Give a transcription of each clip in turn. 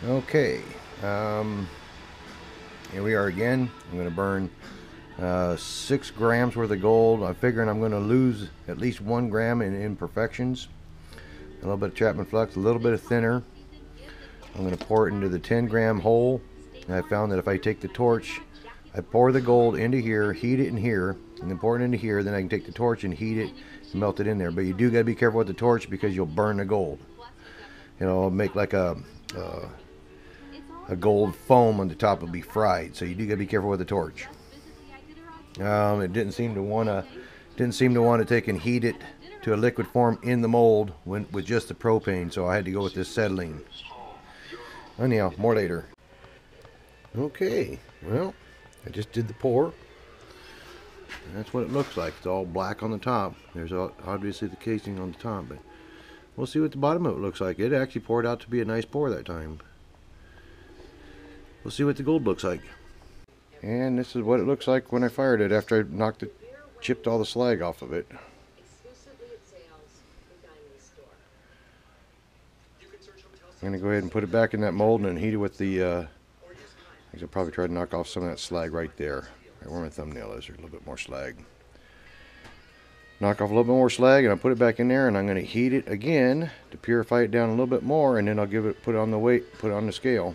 Okay, here we are again. I'm going to burn 6 grams worth of gold. I'm figuring I'm going to lose at least 1 gram in imperfections. A little bit of Chapman flux, a little bit of thinner. I'm going to pour it into the 10-gram hole. And I found that if I take the torch, I pour the gold into here, heat it in here, and then pour it into here. Then I can take the torch and heat it and melt it in there. But you do got to be careful with the torch because you'll burn the gold. It'll make like a gold foam on the top will be fried, so you do got to be careful with the torch. It didn't seem to want to take and heat it to a liquid form in the mold with just the propane, so I had to go with this acetylene. Anyhow, more later. Okay, well, I just did the pour. That's what it looks like. It's all black on the top. There's obviously the casing on the top, but we'll see what the bottom of it looks like. It actually poured out to be a nice pour that time. We'll see what the gold looks like. And this is what it looks like when I fired it after I chipped all the slag off of it. I'm going to go ahead and put it back in that mold and then heat it with the, I'll probably try to knock off some of that slag right there. Right where my thumbnail is, there's a little bit more slag. Knock off a little bit more slag and I'll put it back in there, and I'm going to heat it again to purify it down a little bit more, and then I'll put it on the weight, put it on the scale.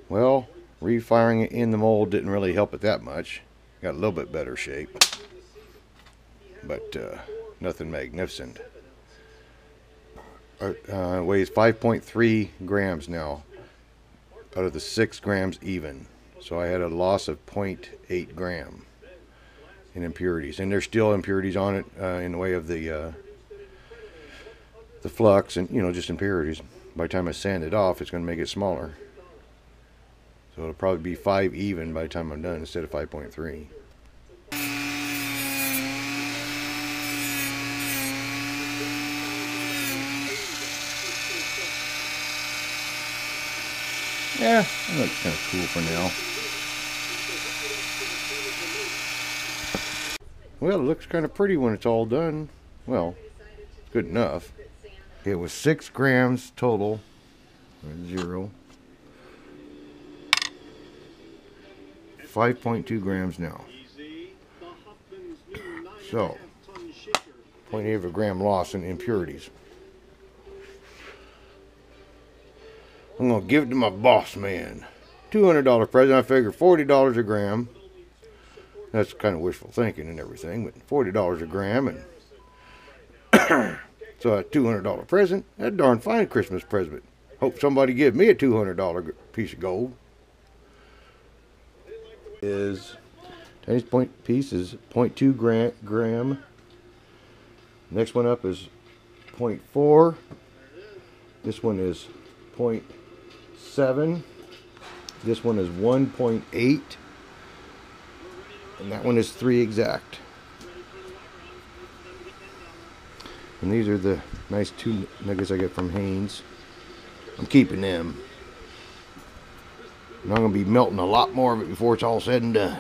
Well, refiring it in the mold didn't really help it that much. Got a little bit better shape, but nothing magnificent. It weighs 5.3 grams now out of the 6 grams even. So I had a loss of 0.8 gram in impurities, and there's still impurities on it in the way of the flux and just impurities. By the time I sand it off, it's going to make it smaller. So it'll probably be 5 even by the time I'm done instead of 5.3. Yeah, that looks kind of cool for now. Well, it looks kind of pretty when it's all done. Well, good enough. It was 6 grams total. 0. 5.2 grams now. So, 0.8 of a gram loss in impurities. I'm going to give it to my boss man. $200 present. I figure $40 a gram. That's kind of wishful thinking and everything, but $40 a gram, and so a $200 present. That's a darn fine Christmas present. Hope somebody give me a $200 piece of gold. Tiniest piece is 0.2 gram. Next one up is 0.4. This one is 0.7. This one is 1.8. And that one is 3 exact. And these are the nice 2 nuggets I get from Haynes. I'm keeping them. And I'm going to be melting a lot more of it before it's all said and done.